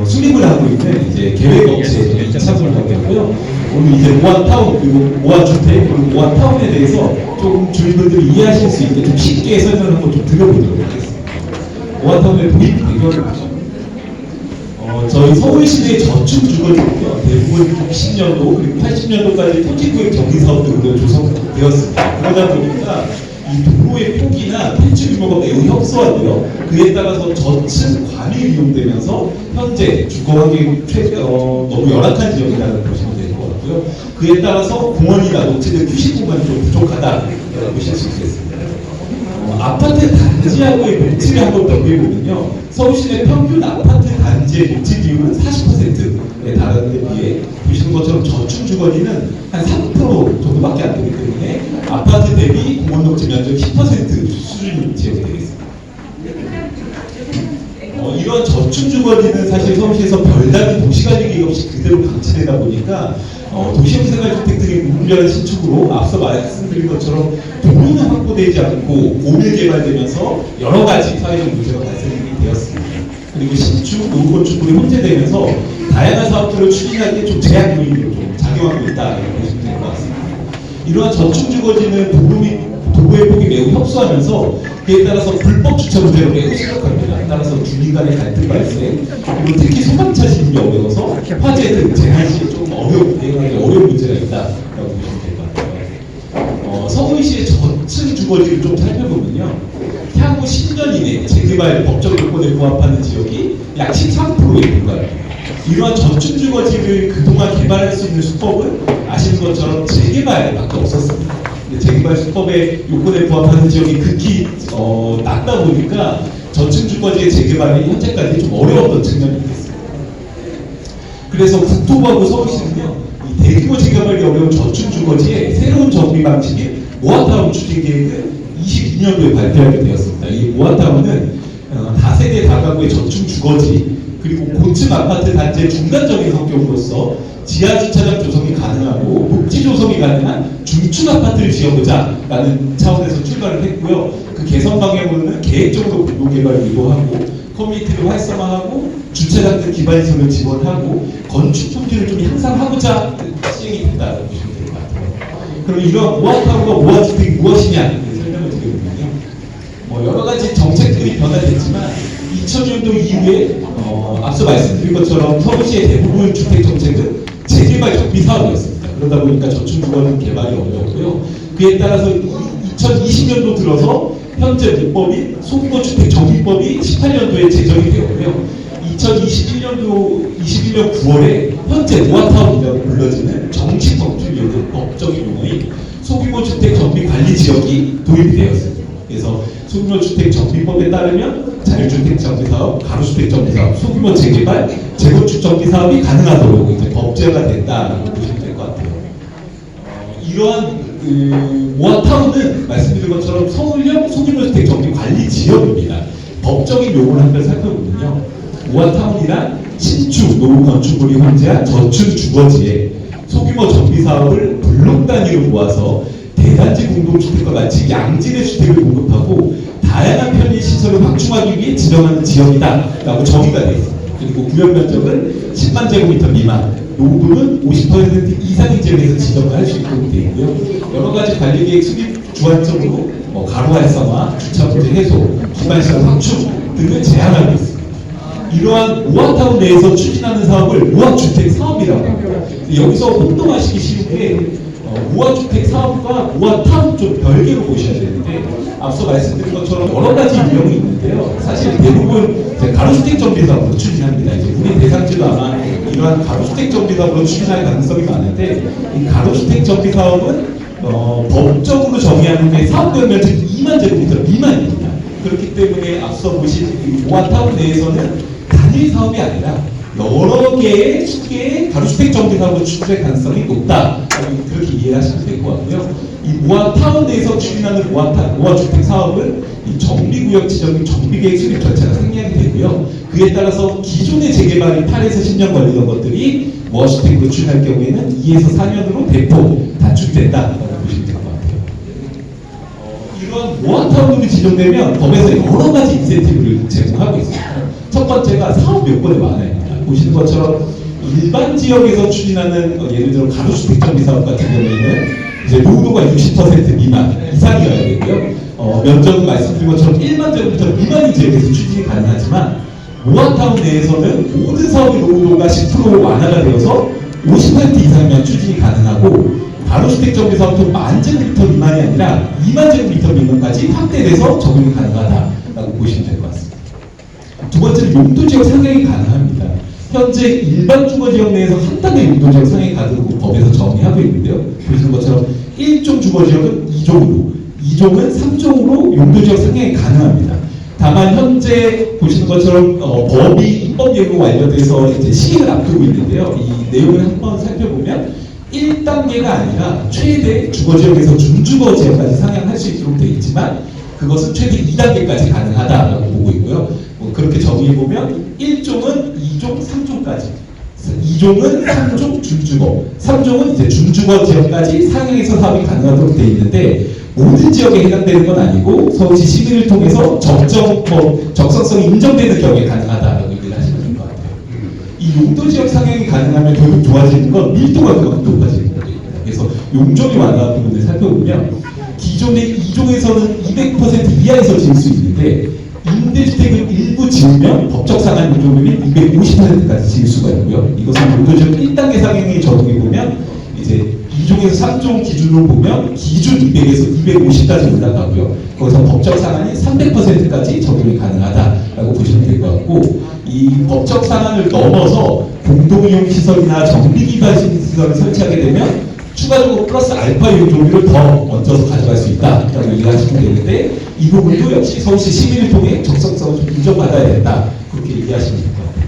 수립을 하고 있는 이제 계획업체에 참여를 하고 있고요. 오늘 이제 모아타운 그리고 모아주택 그리고 모아타운에 대해서 조금 주민분들이 이해하실 수 있게 좀 쉽게 설명을 한번 좀 드려보도록 하겠습니다. 모아타운의 도입 배경을 보시죠. 저희 서울시내 저축주거지는요, 대부분 60년도 그리고 80년도까지 토지구역 정비사업들로 조성되었습니다. 그러다 보니까 이 도로의 폭이나 필지 규모가 매우 협소하고요. 그에 따라서 저층 관이 이용되면서 현재 주거 환경이 너무 열악한 지역이라는 보시면 될 것 같고요. 그에 따라서 공원이나 녹지들 휴식 공간이 좀 부족하다라고 보실 수 있겠습니다. 아파트 단지하고의 녹지를 한번 비교해보면요, 서울시내 평균 아파트 단지의 녹지 비율은 40%에 달하는 데 비해 보시는 것처럼 저축 주거지는 한 3% 정도밖에 안 되기 때문에 아파트 대비 공원 녹지 면적 10% 수준의 지역이 되겠습니다. 이런 저축 주거지는 사실 서울시에서 별다른 도시관리 계획 없이 그대로 방치되다 보니까 도시형생활주택 등의 무분별한 신축으로 앞서 말씀드린 것처럼 도로는 확보되지 않고 고밀 개발되면서 여러 가지 사회적 문제가 발생이 되었습니다. 그리고 신축, 노후건축물이 혼재되면서 다양한 사업들을 추진하기에 좀 제약 요인으로 좀 작용하고 있다고 보시면 될 것 같습니다. 이러한 저축 주거지는 도로의 폭이 매우 협소하면서 그에 따라서 불법 주차 문제가 매우 심각합니다. 따라서 주민 간의 갈등 발생, 그리고 특히 소방차 진입이 어려워서 화재 등 재난 시에 조금 대응하기 어려운 문제가 있다라고 보시면 될 것 같아요. 서울시의 저층 주거지를 좀 살펴보면요, 향후 10년 이내 재개발 법적 요건에 부합하는 지역이 약 13%에 불과합니다. 이러한 저층 주거지를 그동안 개발할 수 있는 수법은 아시는 것처럼 재개발밖에 없었습니다. 재개발 수법의 요건에 부합하는 지역이 극히 낮다 보니까 저층 주거지의 재개발이 현재까지 좀 어려웠던 측면이 있습니다. 그래서 국토부하고 서울시는요, 이 대규모 재개발이 어려운 저층 주거지의 새로운 정비 방식인 모아타운 추진 계획을 22년도에 발표하게 되었습니다. 이 모아타운은 다세대 다가구의 저층 주거지 그리고 고층 아파트 단지의 중간적인 성격으로서 지하 주차장 조성이 가능하고 녹지 조성이 가능한 중층 아파트를 지어보자라는 차원에서 출발을 했고요. 그 개선 방향으로는 계획적으로 공동 개발을 유도하고 커뮤니티를 활성화하고 주차장 등 기반시설을 지원하고 건축 품질을 좀 향상하고자 시행이 된다고 보시면 될 것 같아요. 그럼 이런 모아타운과 모아주택이 무엇이냐 설명을 드리면요, 여러 가지 정책들이 변화됐지만 2000년도 이후에 앞서 말씀드린 것처럼 서울시의 대부분 주택 정책은 재개발 정비 사업이었습니다. 그러다 보니까 저층 주거는 개발이 어려웠고요. 그에 따라서 2020년도 들어서 현재 문법인 소규모 주택 정비법이 18년도에 제정이 되었고요. 2021년 9월에 현재 모아타운이라고 불러지는 정식 법률 법적인 용어인 소규모 주택 정비 관리 지역이 도입이 되었습니다. 그래서 소규모 주택 정비법에 따르면 자유주택 정비사업, 가로주택 정비사업, 소규모 재개발, 재건축 정비사업이 가능하도록 이제 법제화가 된다라고 보시면 될 것 같아요. 이러한 모아타운은 말씀드린 것처럼 서울형 소규모 주택 정비 관리 지역입니다. 법적인 용어를 한번 살펴보면요, 모아타운이란 신축, 노후 건축물이 혼재한 저층 주거지에 소규모 정비사업을 블록 단위로 모아서 대단지 공동주택과 같이 양질의 주택을 공급하고 다양한 편의 시설을 확충하기 위해 지정하는 지역이다라고 정의가 되어 있습니다. 그리고 구역 면적은 10만 제곱미터 미만, 노후도는 50% 이상의 지역에서 지정을 할 수 있도록 되어 있고요. 여러 가지 관리계획 수립 주안점으로 가로 활성화, 주차 문제 해소, 기반시설 확충 등을 제한하고 있습니다. 이러한 모아타운 내에서 추진하는 사업을 모아주택 사업이라고 합니다. 여기서 혼동하시기 쉬운 게 모아주택 사업과 모아타운 좀 별개로 보셔야 되는데, 앞서 말씀드린 것처럼 여러 가지 유형이 있는데요. 사실 대부분 가로주택 정비 사업으로 추진합니다. 이제 우리 대상지도 아마 이러한 가로주택 정비 사업으로 추진할 가능성이 많은데, 이 가로주택 정비 사업은 법적으로 정의하는 게 사업구역 면적 2만 제곱미터 미만입니다. 그렇기 때문에 앞서 보신 모아타운 내에서는 단일 사업이 아니라 여러 개의 수개의 가로주택 정비 사업으로 추진할 가능성이 높다. 그렇게 이해를 하시면 될 것 같고요. 이 모아타운 내에서 추진하는 모아주택 사업은 이 정비구역 지정 정비계획 수립 절차가 생략이 되고요. 그에 따라서 기존의 재개발이 8에서 10년 걸리던 것들이 모아주택으로 추진할 경우에는 2에서 4년으로 대폭 단축된다라고 보시면 될 것 같아요. 이런 모아타운으로 지정되면 법에서 여러 가지 인센티브를 제공하고 있습니다. 첫 첫 번째가 사업 여건의 완화입니다. 보시는 것처럼 일반 지역에서 추진하는 예를 들어 가로주택 정비 사업 같은 경우에는 이제 노후도가 60% 미만 이상이어야 되고요. 면적 말씀드린 것처럼 1만 제곱미터 미만인 지역에서 추진이 가능하지만 모아타운 내에서는 모든 사업의 노후도가 10% 완화가 되어서 50% 이상이면 추진이 가능하고 가로주택 정비 사업도 10,000제곱미터 미만이 아니라 20,000제곱미터 미만까지 확대돼서 적용이 가능하다라고 보시면 될 것 같습니다. 두 번째는 용도지역 상향이 가능합니다. 현재 일반 주거지역 내에서 한 단계 용도지역 상향이 가능하고 법에서 정의하고 있는데요. 보시는 것처럼 1종 주거지역은 2종으로, 2종은 3종으로 용도지역 상향이 가능합니다. 다만 현재 보시는 것처럼 법이 입법 예고 완료돼서 이제 시행을 앞두고 있는데요. 이 내용을 한번 살펴보면 1단계가 아니라 최대 주거지역에서 준주거지역까지 상향할 수 있도록 되어 있지만 그것은 최대 2단계까지 가능하다라고 보고 있고요. 그렇게 정의해보면 1종은 2종, 3종까지 2종은 3종 준주거, 3종은 이제 준주거 지역까지 상향해서 사업이 가능하도록 되어 있는데 모든 지역에 해당되는 건 아니고 서울시 시민을 통해서 적성성이 인정되는 경우에 가능하다라고 얘기를 하시면 될 것 같아요. 이 용도 지역 상향이 가능하면 결국 좋아지는 건 밀도가 그만큼 높아지는 겁니다. 그래서 용적이 완화한 부분을 살펴보면 기존의 2종에서는 200% 이하에서 지을 수 있는데 임대주택을 일부 지으면 법적 상한 용적률이 250%까지 지을 수가 있고요. 이것은 용도지역 1단계 상향에 적용해보면 이제 2종에서 3종 기준으로 보면 기준 200에서 250까지 올라가고요. 거기서 법적 상한이 300%까지 적용이 가능하다라고 보시면 될 것 같고 이 법적 상한을 넘어서 공동이용 시설이나 정비 기반 시설을 설치하게 되면 추가적으로 플러스 알파 용적률을 더 얹어서 가져갈 수 있다라고 얘기하시면 되는데 이 부분도 역시 서울시 시민을 통해 적성성을 좀 인정받아야 된다 그렇게 얘기하시면 될 것 같아요.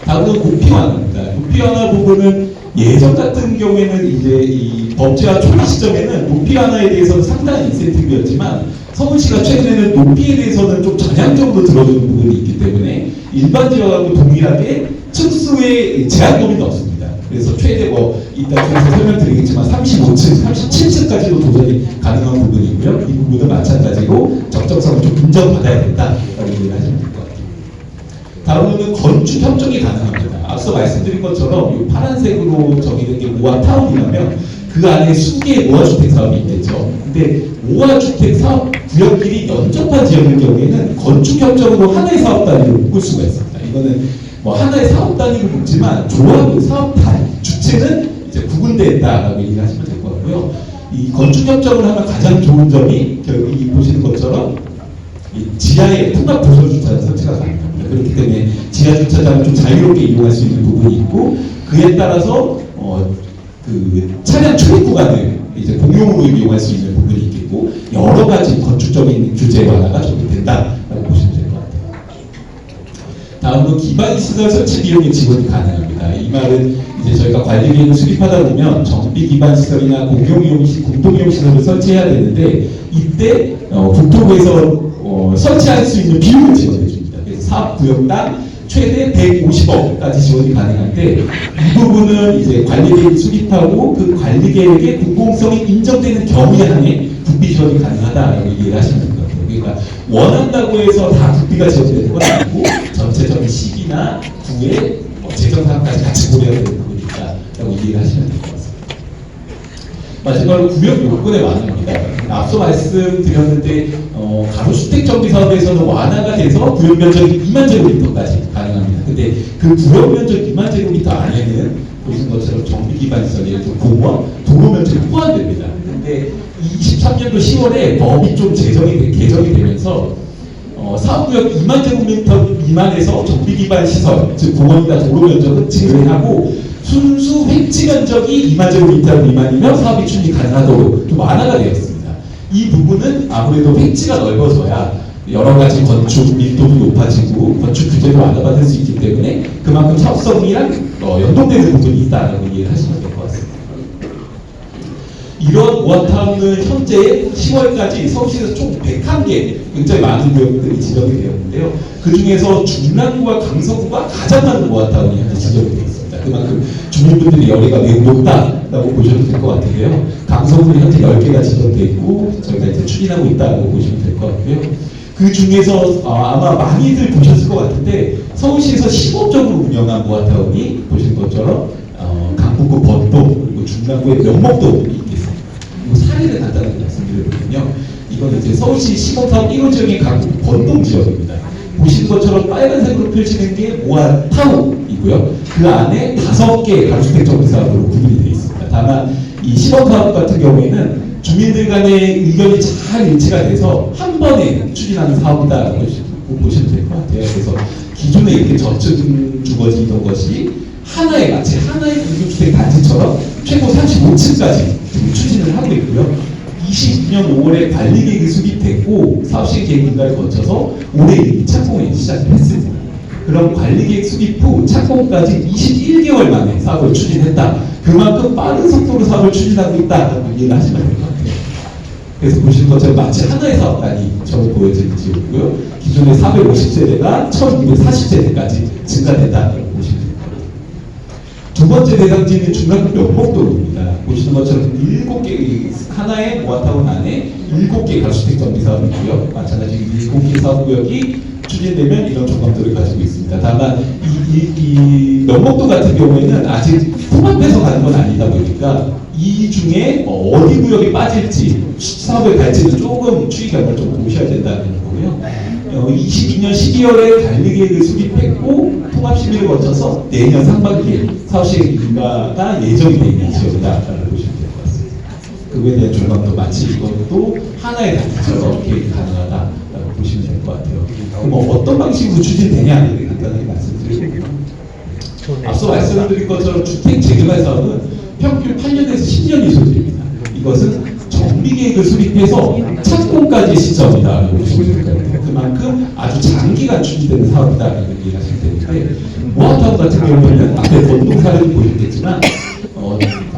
다음은 높이 완화입니다. 높이 완화 부분은 예전 같은 경우에는 이제 이 법제화 초기 시점에는 높이 완화에 대해서는 상당한 인센티브였지만 서울시가 최근에는 높이에 대해서는 좀 전향적으로 들어주는 부분이 있기 때문에 일반 지역하고 동일하게 층수의 제한도는 없습니다. 그래서 최대 이따 통해서 설명드리겠지만 35층, 37층까지도 도전이 가능한 부분이고요. 이 부분은 마찬가지로 적정성을 좀 인정받아야 된다라고 얘기를 하시면 될 것 같아요. 다음은 건축 협정이 가능합니다. 앞서 말씀드린 것처럼 이 파란색으로 정의된 게 모아타운이라면 그 안에 수개의 모아주택 사업이 있겠죠. 근데 모아주택 사업 구역끼리 연접한 지역의 경우에는 건축 협정으로 하나의 사업 단위로 묶을 수가 있습니다. 이거는 하나의 사업 단위로 묶지만 조합 사업 단위 주체는 이제 구분됐다라고 얘기를 하시면 될 것 같고요. 이 건축 협정을 하면 가장 좋은 점이 결국 이 보시는 것처럼 이 지하에 통합 도서 주차장 설치가 가능합니다. 그렇기 때문에 지하 주차장을 좀 자유롭게 이용할 수 있는 부분이 있고 그에 따라서 그 차량 출입 구간을 이제 공용으로 이용할 수 있는 부분이 있겠고 여러 가지 건축적인 규제 완화가 적용된다라고 보시면 될 것 같아요. 다음은 기반 시설 설치 비용의 지원이 가능합니다. 이 말은 이제 저희가 관리 비용을 수립하다 보면 정비 기반 시설이나 공동이용 시설을 설치해야 되는데 이때 국토부에서 설치할 수 있는 비용을 지원해 줍니다. 그래서 사업 구역당 최대 150억까지 지원이 가능한데 이 부분은 이제 관리 계획 수립하고 그 관리 계획의 공공성이 인정되는 경우에 한해 국비 지원이 가능하다라고 얘기를 하시면 될 것 같아요. 그러니까 원한다고 해서 다 국비가 지원되는 건 아니고 전체적인 시기나 구의 재정 사항까지 같이 고려해야 되는 부분이다라고 얘기를 하시면 될 것 같습니다. 마지막으로 구역 요건의 완화입니다. 앞서 말씀드렸는데 가로주택 정비 사업에서는 완화가 돼서 구역 면적이 2만 제곱미터까지 가능합니다. 근데 그 구역 면적 2만 제곱미터 안에는 보시는 것처럼 정비 기반 시설, 예를 들어 공원, 도로 면적이 포함됩니다. 근데 23년도 10월에 법이 좀 개정이 되면서 사업구역 2만 제곱미터 미만에서 정비 기반 시설, 즉 공원이나 도로 면적은 제외하고 순수 획지 면적이 2만 제곱미터 미만이면 사업이 추진이 가능하도록 좀 완화가 되었습니다. 이 부분은 아무래도 획지가 넓어져야 여러 가지 건축 밀도도 높아지고 건축 규제도 완화받을 수 있기 때문에 그만큼 사업성이랑 연동되는 부분이 있다라고 이해를 하시면 될 것 같습니다. 이런 모아타운은 현재 10월까지 서울시에서 총 101개 굉장히 많은 구역들이 지정이 되었는데요. 그 중에서 중랑구와 강서구가 가장 많은 모아타운이 현재 지정이 되어 있습니다. 그만큼 주민분들의 열의가 매우 높다라고 보셔도 될 것 같은데요. 강서구는 현재 10개가 지정되어 있고 저희가 이제 추진하고 있다고 보시면 될 것 같고요. 그 중에서 아마 많이들 보셨을 것 같은데 서울시에서 시범적으로 운영한 모아타운이 보시는 것처럼 강북구 번동 그리고 중랑구의 명목동이 있습니다. 그리고 사례를 간단하게 말씀드려보면요. 이건 이제 서울시 시범타운 1호 지역인 강북 번동 지역입니다. 보시는 것처럼 빨간색으로 펼치는 게 모아타운이고요. 그 안에 5개 가주택 정비사업으로 구분이 되어 있습니다. 다만 이 시범타운 같은 경우에는 주민들 간의 의견이 잘 일치가 돼서 한 번에 추진하는 사업이다라고 보시면 될 것 같아요. 그래서 기존에 이렇게 저층 주거지던 것이 마치 하나의 공동주택 단지처럼 최고 35층까지 추진을 하고 있고요. 22년 5월에 관리계획이 수립됐고 사업시행 계획 인가를 거쳐서 올해 착공이 시작을 했습니다. 그럼 관리계획 수립 후 착공까지 21개월 만에 사업을 추진했다. 그만큼 빠른 속도로 사업을 추진하고 있다라고 이해를 하시면 될 것 같아요. 그래서 보시는 것처럼 마치 하나의 사업단위처럼 보여지는 지역이고요. 기존의 450세대가 1240세대까지 증가됐다고 보시면 됩니다. 두 번째 대상지는 중랑구 명목동입니다. 보시는 것처럼 7개, 하나의 모아타운 안에 7개 가주택 정비 사업이 있고요. 마찬가지로 7개 사업구역이 추진되면 이런 조건들을 가지고 있습니다. 다만 이 명목동 같은 경우에는 아직 통합해서 가는 건 아니다 보니까 이 중에 어디 구역이 빠질지 사업의 갈지는 조금 추이 결과를 좀 보셔야 된다는 거고요. 22년 12월에 관리계획을 수립했고 통합심의를 거쳐서 내년 상반기에 사업시행 인가가 예정이 되어 있는 지역이다라고 보시면 될 것 같습니다. 그거에 대한 조건도 마치 이것도 하나의 단지처럼 계획이 가능하다라고 보시면 될 것 같아요. 그럼 어떤 방식으로 추진되냐를 간단하게 말씀드리고 앞서 말씀드린 것처럼 주택 재개발 사업은 평균 8년에서 10년이 소요됩니다. 이것은 정비계획을 수립해서 착공까지 시점이다라고 보시면 될 것 같아요. 그만큼 아주 장기간 추진되는 사업이다라고 이해하시면 되는데 모아타운 같은 경우에는 앞에 번동 사례를 보셨겠지만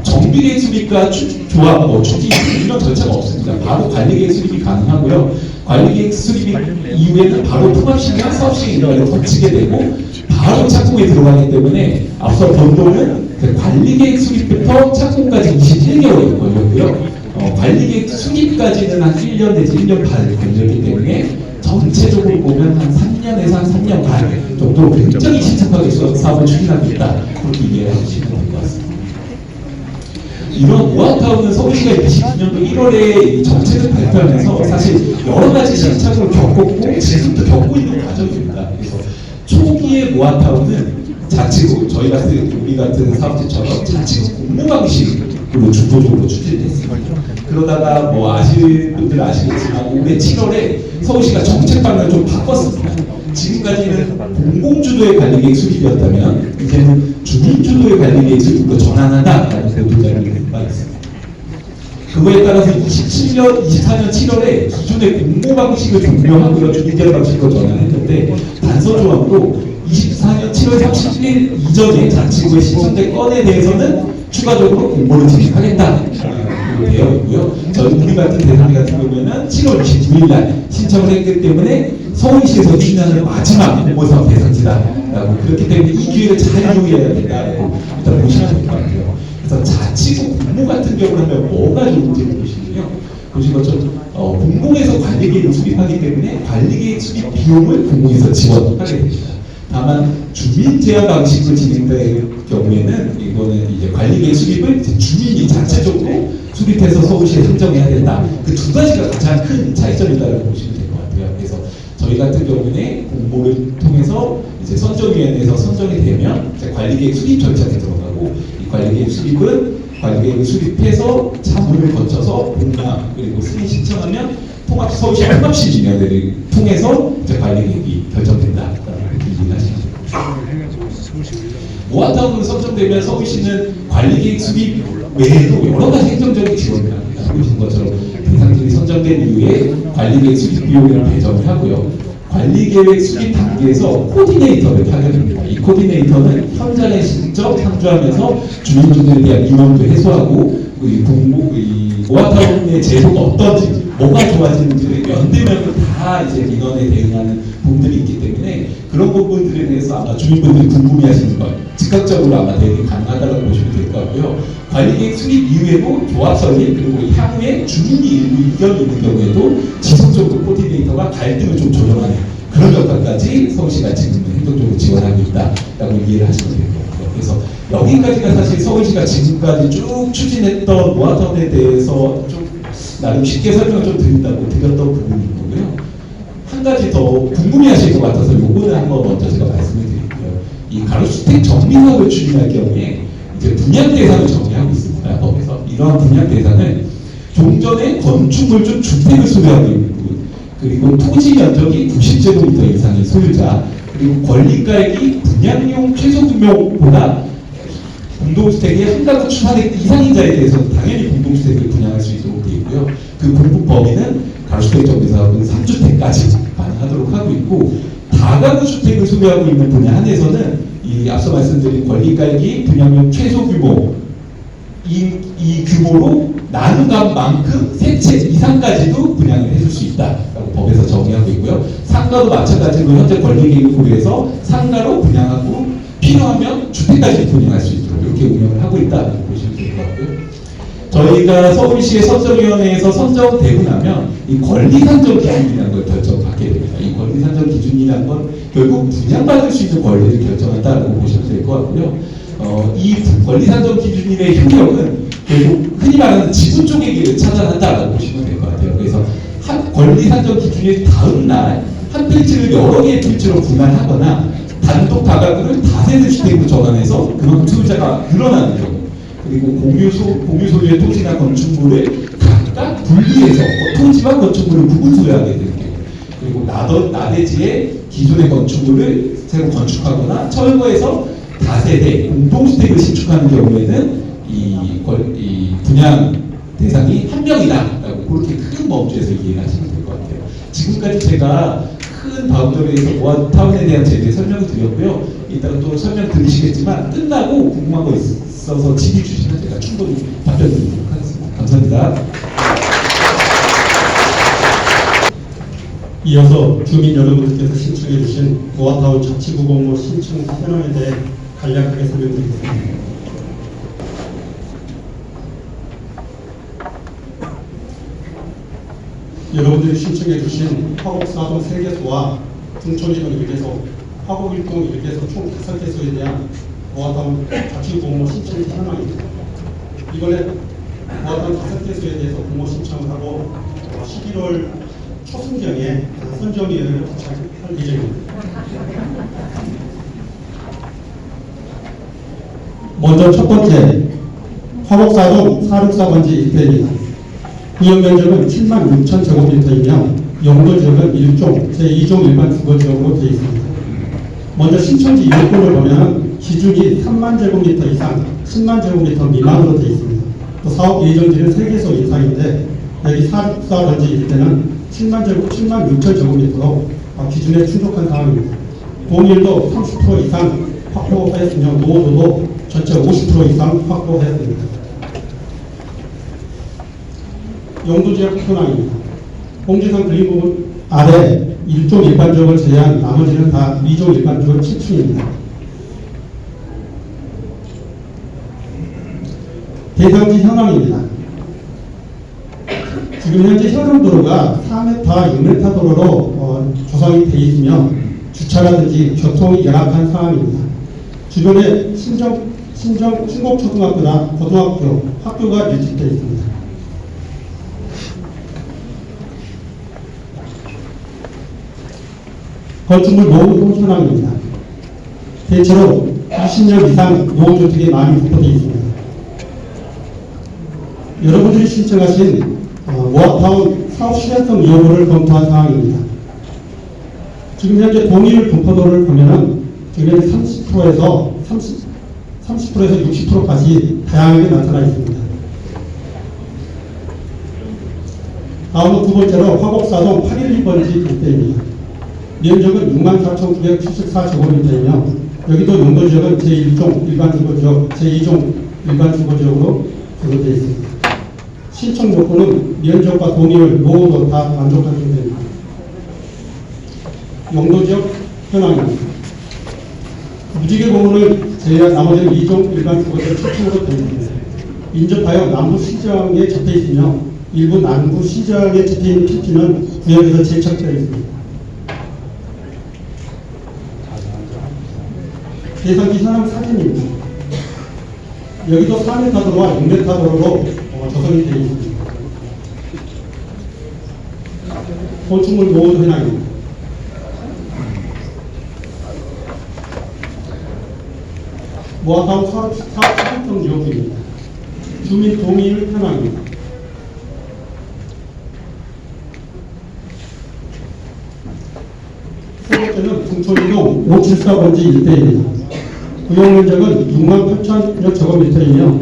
정비계획 수립과 조합, 추진 이런 절차가 없습니다. 바로 관리계획 수립이 가능하고요. 관리계획 수립 이후에는 바로 통합시행과 사업시행 인가를 거치게 되고 바로 착공에 들어가기 때문에 앞서 번동은 관리계획 수립부터 착공까지 21개월이 걸렸고요. 관리계획 수립까지는 한 1년 내지 1년 반 걸렸기 때문에 전체적으로 보면 한 3년에서 한 3년 반 정도 굉장히 신속하게 사업을 추진하고 있다. 그렇게 이해하시면 될 것 같습니다. 이런 모아타운은 서울시가 22년도 1월에 정책을 발표하면서 사실 여러 가지 시행착오를 겪었고 지금도 겪고 있는 과정입니다. 그래서 초기의 모아타운은 자치구, 우리 같은 사업체처럼 자치구 공모 방식으로 주도적으로 추진됐습니다. 그러다가 아시는 분들 아시겠지만 올해 7월에 서울시가 정책 방향을 좀 바꿨습니다. 지금까지는 공공주도의 관리계획 수립이었다면 이제는 주민주도의 관리계획 수립으로 전환한다라는 보도자료를 받았습니다. 그거에 따라서 24년 7월에 기존의 공모 방식을 종료하고요 주민제한 방식으로 전환했는데 단서조항으로 24년 7월 31일 이전에 자치구에 신청된 건에 대해서는 추가적으로 공모를 진행하겠다 되어 있고요. 우리 같은 대상지 같은 경우에는 7월 29일 날 신청을 했기 때문에 서울시에서 추진하는 마지막 공모사업 대상지다라고 그렇기 때문에 이 기회를 잘 이용해야 된다고 일단 보시면 될 것 같아요. 그래서 자치구 공모 같은 경우는 뭐가 좋은지 보시면요. 보신 것처럼 공공에서 관리계획을 수립하기 때문에 관리계획 수립 비용을 공공에서 지원하게 됩니다. 다만 주민 제한 방식으로 진행될 경우에는 이거는 이제 관리계획 수립을 이제 주민이 자체적으로 수립해서 서울시에 선정해야 된다. 그 두 가지가 가장 큰 차이점이다라고 보시면 될 것 같아요. 그래서 저희 같은 경우는 공모를 통해서 이제 선정위원회에서 선정이 되면 이제 관리계획 수립 절차에 들어가고 이 관리계획 수립은 관리계획을 수립해서 자문을 거쳐서 공모 그리고 승인 신청하면 서울시 통합시민위원회를 통해서 이제 관리계획이 결정된다. 모아타운으로 선정되면 서울시는 관리계획 수립 외에도 여러 가지 행정적인 지원을 합니다. 보시는 것처럼 대상지이 선정된 이후에 관리계획 수립 비용을 배정을 하고요. 관리계획 수립 단계에서 코디네이터를 파견합니다. 이 코디네이터는 현장에 직접 상주하면서 주민분들에 대한 민원도 해소하고 모아타운의 제도가 어떤지 뭐가 좋아지는지를 연대면으로 다 이제 민원에 대응하는 부분들이 있기 때문에 그런 부분들에 대해서 아마 주민분들이 궁금해하시는 걸 즉각적으로 아마 대응이 가능하다고 보시면 될 것 같고요. 관리계획 수립 이후에도 조합 설립 그리고 향후에 주민이 일부 의견이 있는 경우에도 지속적으로 코디네이터 코디네이터가 갈등을 좀 조정하는 그런 역할까지 서울시가 지금 행정적으로 지원하고 있다라고 이해를 하시면 될 것 같아요. 그래서 여기까지가 사실 서울시가 지금까지 쭉 추진했던 모아타운에 대해서 좀 나름 쉽게 설명을 좀 드렸던 부분인 거고요. 한 가지 더 궁금해하실 것 같아서 요거는 한번 먼저 제가 말씀을 드릴게요. 이 가로주택 정비사업을 추진할 경우에 이제 분양 대상을 정의하고 있습니다. 법에서 이러한 분양 대상을 종전에 건축물 중 주택을 소유하고 있는 분, 그리고 토지 면적이 90제곱미터 이상의 소유자, 그리고 권리가액이 분양용 최소 규모보다 공동주택의 한 가구 추산액 이상인자에 대해서는 당연히 공동주택을 분양할 수 있도록 되어 있고요. 그 공급 범위는 가로주택 정비사업은 3주택까지 가능하도록 하고 있고, 다가구 주택을 소유하고 있는 분야 한에서는 이 앞서 말씀드린 권리가액이 분양용 최소 규모 이 규모로 나누간 만큼 세 채 이상까지도 분양을 해줄 수 있다라고 법에서 정의하고 있고요. 상가도 마찬가지로 현재 권리계획을 고려해서 상가로 분양하고 필요하면 주택까지 분양할 수 있도록 이렇게 운영을 하고 있다고 보시면 될 것 같고요. 저희가 서울시의 선정위원회에서 선정되고 나면 이 권리산정 기준이라는 걸 결정받게 됩니다. 이 권리산정 기준이라는 건 결국 분양받을 수 있는 권리를 결정한다고 보시면 될 것 같고요. 이 권리산정 기준일의 효력은 결국 흔히 말하는 지분 쪼개기를 차단한다고 보시면 될 것 같아요. 그래서 한 권리산정 기준일 다음 날 한 필지를 여러 개의 필지로 분할하거나 단독 다가구를 다세대 주택으로 전환해서 그만큼 소유자가 늘어나는 경우, 그리고 공유 소유의 토지나 건축물을 각각 분리해서 토지와 건축물을 구분 소유하게 되는 경우, 그리고 나대지의 기존의 건축물을 새로 건축하거나 철거해서 다세대 공동주택을 신축하는 경우에는 이 분양 대상이 한 명이다라고 그렇게 큰 범주에서 이해를 하시면 될 것 같아요. 지금까지 제가 큰 바운더리에서 모아타운에 대한 제도에 설명을 드렸고요. 이따가 또 설명 드리시겠지만 끝나고 궁금한 거 있어서 질의 주시면 제가 충분히 답변 드리도록 하겠습니다. 감사합니다. 이어서 주민 여러분들께서 신청해 주신 모아타운 자치구공모 신청 현황에 대해 간략하게 설명드리겠습니다. 여러분들이 신청해 주신 화곡4동 3개소와 등촌1동 1개소, 화곡 1동 1개소 총 5개소에 대한 모아타운 자치구공모 신청 현황입니다. 이번에 모아타운 5개소에 대해서 공모 신청을 하고 11월 초순경에 선정위원회를 개최할 예정입니다. 먼저 첫 번째, 화곡사동 464번지 일대입니다. 구역 면적은 7만 6천 제곱미터이며 용도지역은 1종, 제2종 일반 주거지역으로 되어 있습니다. 먼저 신청지 요건을 보면 기준이 3만 제곱미터 이상, 10만 제곱미터 미만으로 되어 있습니다. 또 사업 예정지는 3개소 이상인데 여기 464번지 일대는 7만 6천 제곱미터로 기준에 충족한 상황입니다. 동일도 30% 이상 확보하였으며 노후도 전체 50% 이상 확보하였습니다. 용도지역 현황입니다. 공지상 그림 부분 아래 1종 일반적을 제외한 나머지는 다 2종 일반적 7층입니다. 대상지 현황입니다. 지금 현재 현황도로가 4m, 6m 도로로 조성이 되어 있으며 주차라든지 교통이 열악한 상황입니다. 주변에 신정 충곡초등학교나 고등학교, 학교가 밀집되어 있습니다. 건축물 노후 현황입니다. 대체로 20년 이상 노후주택이 많이 확보되어 있습니다. 여러분들이 신청하신 모아타운 사업 실현성 여부를 검토한 상황입니다. 지금 현재 동일 분포도를 보면은 지금 30%에서 60%까지 다양하게 나타나 있습니다. 다음은 두 번째로 화곡사동 812번지 일대입니다. 면적은 64,974제곱미터이며 여기도 용도지역은 제1종 일반주거지역, 제2종 일반주거지역으로 구분되어 있습니다. 신청 요건은 면적과 동의를 노후도 다 만족한 상태입니다. 용도지역 현황입니다. 무지개 공원을 제외한 나머지는 2종 일반 주거지역 7층으로 되어 있습니다. 인접하여 남부 시장에 접해 있으며 일부 남부 시장에 집행인 PP는 구역에서 제척되어 있습니다. 대상지 현황 사진입니다. 여기도 4m 도로와 6m 도로로 조성이 되어 있습니다. 건축물 노후도 현황입니다. 모아타운 사업 추진성 지역입니다. 주민 동의를 현황입니다. 세 번째는 중촌이동 574번지 일대입니다. 구역 면적은 6만 8천여 제곱미터이며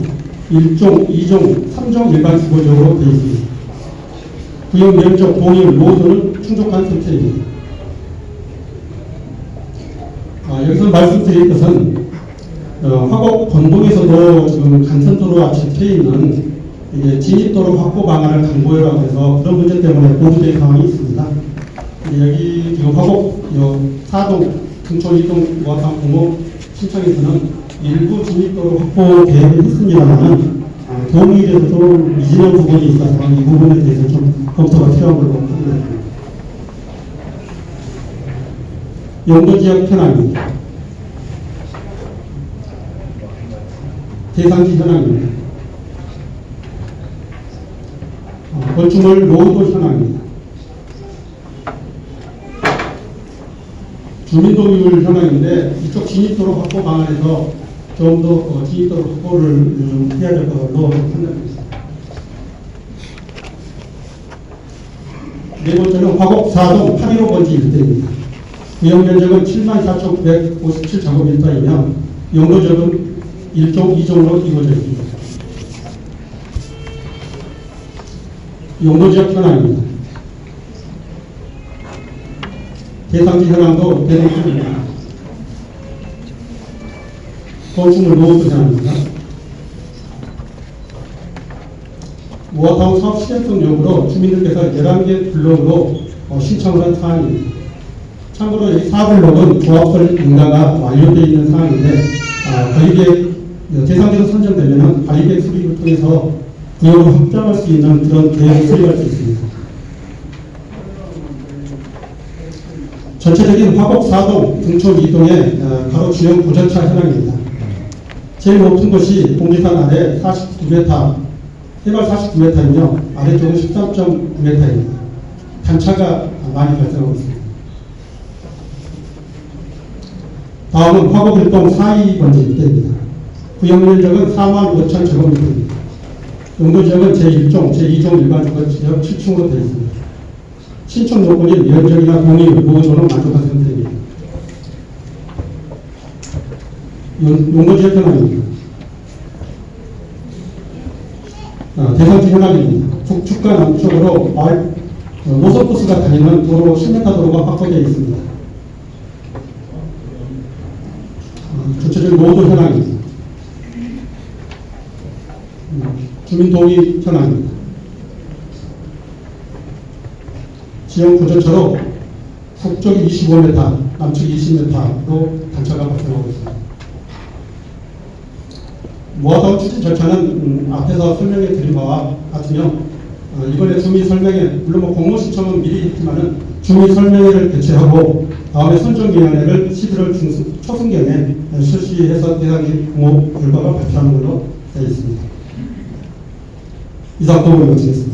1종, 2종, 3종 일반 주거지역으로 되어 있습니다. 구역 면적 동일 모두는 충족한 상태입니다. 여기서 말씀드릴 것은 화곡 건동에서도 지금 간선도로와 접해 있는 이게 진입도로 확보 방안을 강구하라고 해서 그런 문제 때문에 보류된 상황이 있습니다. 여기 지금 화곡 사동 등촌 이동 모아타운 공업 신청에서는 일부 진입도로 확보 계획을 했습니다만 도움이라도 좀 미진한 부분이 있어서 이 부분에 대해서 좀 검토가 필요한 걸로 판단합니다. 용도지역 현황입니다. 대상지 현황입니다. 건축물 노후도 현황입니다. 주민동의율 현황인데 이쪽 진입도로 확보 방안에서 좀 더 진입도로 확보를 좀 해야 될 걸로 판단합니다. 네 번째는 화곡 4동 815번지 일대입니다. 구역 면적은 74,957제곱미터이며 용도지역은 1종, 2종으로 이루어져 있습니다. 용도지역 현황입니다. 대상지 현황도 대동입니다. 건축물 노후도 현황입니다. 모아타운 사업 실행성 요구로 주민들께서 11개 블록으로 신청을 한 사항입니다. 참고로 이 4블록은 조합설 인가가 완료되어 있는 사항인데 관리계획 대상지로 선정되면 관리계획 수립을 통해서 구역을 확장할 수 있는 그런 계획을 수립할 수 있습니다. 전체적인 화곡 4동, 등촌 2동의 가로 주형 고전차 현황입니다. 제일 높은 곳이 공지산 아래 49m, 해발 49m이며 아래쪽은 13.9m입니다. 단차가 많이 발생하고 있습니다. 다음은 화곡 1동 42번지 일대입니다. 구역 면적은 4만 5천 제곱미터입니다. 용도지역은 제1종, 제2종 일반 주거지역 7층으로 되어 있습니다. 신청 요건인 면적이나 동의, 노후조는 만족한 상태입니다. 용도지역 현황입니다. 대상지 현황입니다. 북측과 남쪽으로 노선버스가 다니는 도로 10m 도로가 확보되어 있습니다. 전체적인 노후도 현황입니다. 주민 동의 현황입니다. 지형 구조처로 북쪽이 25m, 남쪽이 20m로 단차가 발생하고 있습니다. 모아타운 추진 절차는 앞에서 설명해 드린 바와 같으며 이번에 주민 설명회, 물론 공모 신청은 미리 했지만은 주민 설명회를 개최하고 다음에 선정위원회를 11월 초순경에 실시해서 대상지 공모 결과가 발표하는 걸로 되어 있습니다. 이상 도움을 마치겠습니다.